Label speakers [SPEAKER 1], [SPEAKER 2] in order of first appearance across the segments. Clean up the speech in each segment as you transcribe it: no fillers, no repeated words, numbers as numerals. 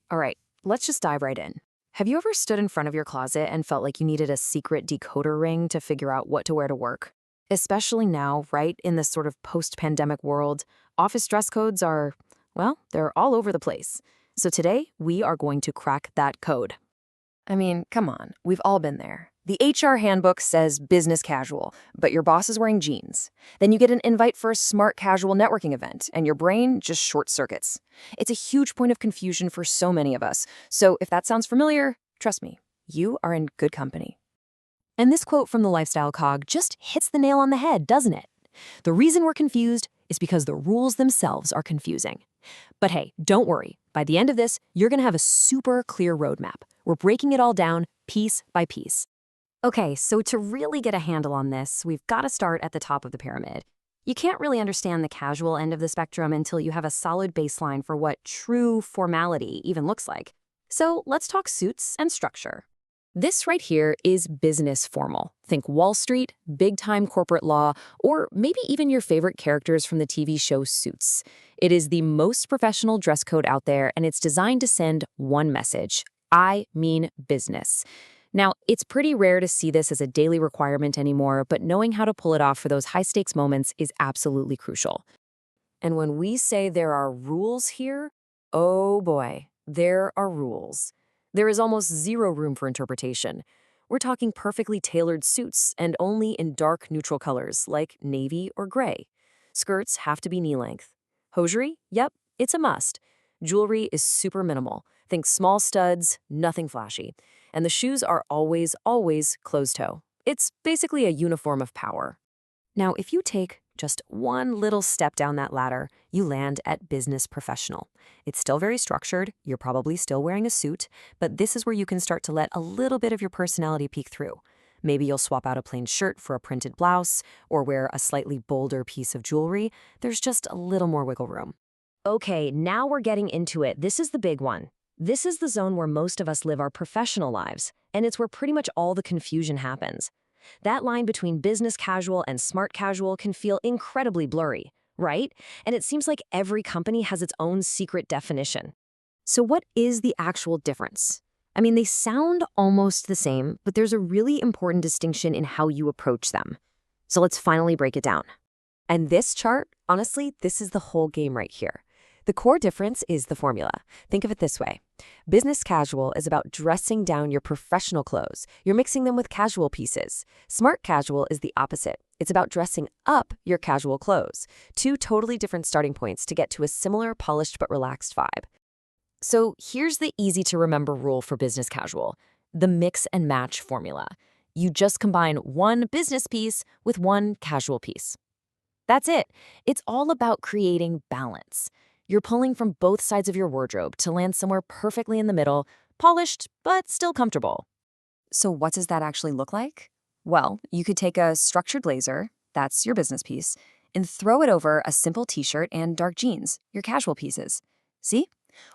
[SPEAKER 1] All right, let's just dive right in. Have you ever stood in front of your closet and felt like you needed a secret decoder ring to figure out what to wear to work? Especially now, right, in this sort of post-pandemic world, office dress codes are, well, they're all over the place. So today, we are going to crack that code. I mean, come on, we've all been there. The HR handbook says business casual, but your boss is wearing jeans. Then you get an invite for a smart casual networking event, and your brain just short circuits. It's a huge point of confusion for so many of us. So if that sounds familiar, trust me, you are in good company. And this quote from the Lifestyle Cog just hits the nail on the head, doesn't it? The reason we're confused is because the rules themselves are confusing. But hey, don't worry. By the end of this, you're going to have a super clear roadmap. We're breaking it all down piece by piece. Okay, so to really get a handle on this, we've got to start at the top of the pyramid. You can't really understand the casual end of the spectrum until you have a solid baseline for what true formality even looks like. So let's talk suits and structure. This right here is business formal. Think Wall Street, big-time corporate law, or maybe even your favorite characters from the TV show Suits. It is the most professional dress code out there, and it's designed to send one message: I mean business. Now, it's pretty rare to see this as a daily requirement anymore, but knowing how to pull it off for those high-stakes moments is absolutely crucial. And when we say there are rules here, oh boy, there are rules. There is almost zero room for interpretation. We're talking perfectly tailored suits and only in dark neutral colors like navy or gray. Skirts have to be knee-length. Hosiery? Yep, it's a must. Jewelry is super minimal. Think small studs, nothing flashy. And the shoes are always closed-toe. It's basically a uniform of power. Now, if you take just one little step down that ladder, you land at business professional. It's still very structured, you're probably still wearing a suit, but this is where you can start to let a little bit of your personality peek through. Maybe you'll swap out a plain shirt for a printed blouse, or wear a slightly bolder piece of jewelry. There's just a little more wiggle room. Okay, now we're getting into it. This is the big one. This is the zone where most of us live our professional lives, and it's where pretty much all the confusion happens. That line between business casual and smart casual can feel incredibly blurry, right? And it seems like every company has its own secret definition. So what is the actual difference? I mean, they sound almost the same, but there's a really important distinction in how you approach them. So let's finally break it down. And this chart, honestly, this is the whole game right here. The core difference is the formula. Think of it this way. Business casual is about dressing down your professional clothes. You're mixing them with casual pieces. Smart casual is the opposite. It's about dressing up your casual clothes. Two totally different starting points to get to a similar polished but relaxed vibe. So here's the easy-to-remember rule for business casual: the mix and match formula. You just combine one business piece with one casual piece. That's it. It's all about creating balance. You're pulling from both sides of your wardrobe to land somewhere perfectly in the middle, polished but still comfortable. So what does that actually look like? Well, you could take a structured blazer, that's your business piece, and throw it over a simple t-shirt and dark jeans, your casual pieces. See?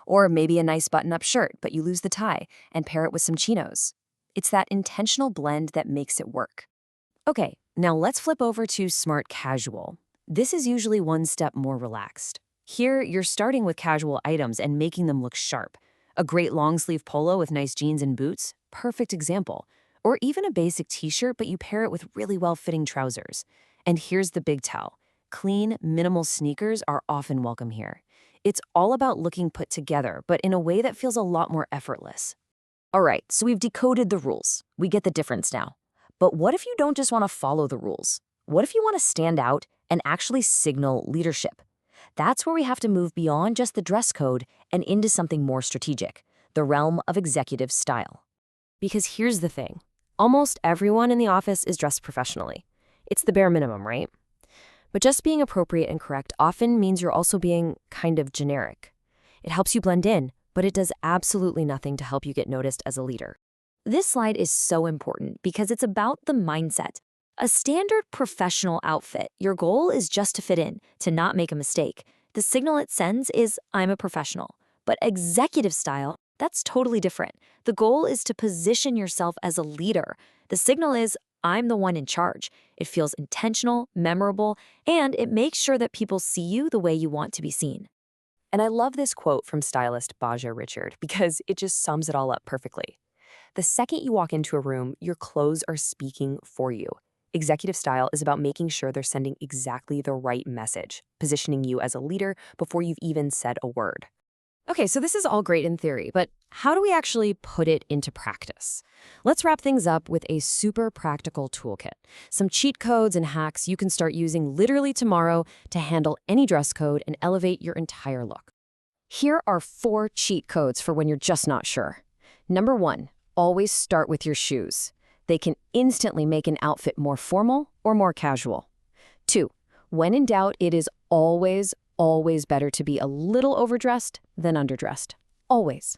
[SPEAKER 1] Or maybe a nice button-up shirt, but you lose the tie, and pair it with some chinos. It's that intentional blend that makes it work. Okay, now let's flip over to smart casual. This is usually one step more relaxed. Here, you're starting with casual items and making them look sharp. A great long-sleeve polo with nice jeans and boots, perfect example. Or even a basic t-shirt, but you pair it with really well-fitting trousers. And here's the big tell. Clean, minimal sneakers are often welcome here. It's all about looking put together, but in a way that feels a lot more effortless. All right, so we've decoded the rules. We get the difference now. But what if you don't just want to follow the rules? What if you want to stand out and actually signal leadership? That's where we have to move beyond just the dress code and into something more strategic, the realm of executive style. Because here's the thing. Almost everyone in the office is dressed professionally. It's the bare minimum, right? But just being appropriate and correct often means you're also being kind of generic. It helps you blend in, but it does absolutely nothing to help you get noticed as a leader. This slide is so important because it's about the mindset. A standard professional outfit, your goal is just to fit in, to not make a mistake. The signal it sends is, I'm a professional. But executive style, that's totally different. The goal is to position yourself as a leader. The signal is, I'm the one in charge. It feels intentional, memorable, and it makes sure that people see you the way you want to be seen. And I love this quote from stylist Baja Richard because it just sums it all up perfectly. The second you walk into a room, your clothes are speaking for you. Executive style is about making sure they're sending exactly the right message, positioning you as a leader before you've even said a word. Okay, so this is all great in theory, but how do we actually put it into practice? Let's wrap things up with a super practical toolkit. Some cheat codes and hacks you can start using literally tomorrow to handle any dress code and elevate your entire look. Here are 4 cheat codes for when you're just not sure. Number 1, always start with your shoes. They can instantly make an outfit more formal or more casual. 2, when in doubt, it is always better to be a little overdressed than underdressed. Always.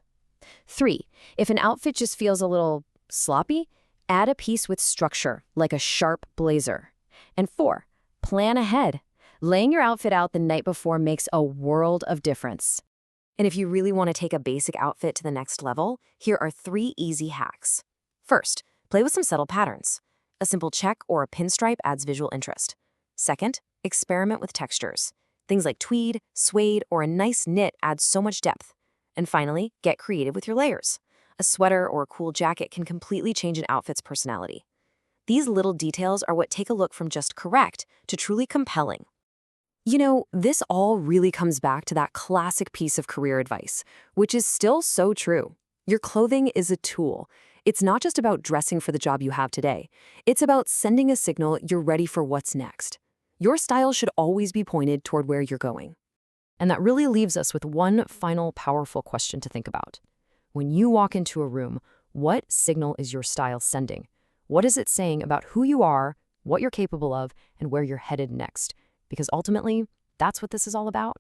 [SPEAKER 1] 3, if an outfit just feels a little sloppy, add a piece with structure, like a sharp blazer. And 4, plan ahead. Laying your outfit out the night before makes a world of difference. And if you really want to take a basic outfit to the next level, here are 3 easy hacks. First, play with some subtle patterns. A simple check or a pinstripe adds visual interest. Second, experiment with textures. Things like tweed, suede, or a nice knit add so much depth. And finally, get creative with your layers. A sweater or a cool jacket can completely change an outfit's personality. These little details are what take a look from just correct to truly compelling. You know, this all really comes back to that classic piece of career advice, which is still so true. Your clothing is a tool. It's not just about dressing for the job you have today. It's about sending a signal you're ready for what's next. Your style should always be pointed toward where you're going. And that really leaves us with one final powerful question to think about. When you walk into a room, what signal is your style sending? What is it saying about who you are, what you're capable of, and where you're headed next? Because ultimately, that's what this is all about.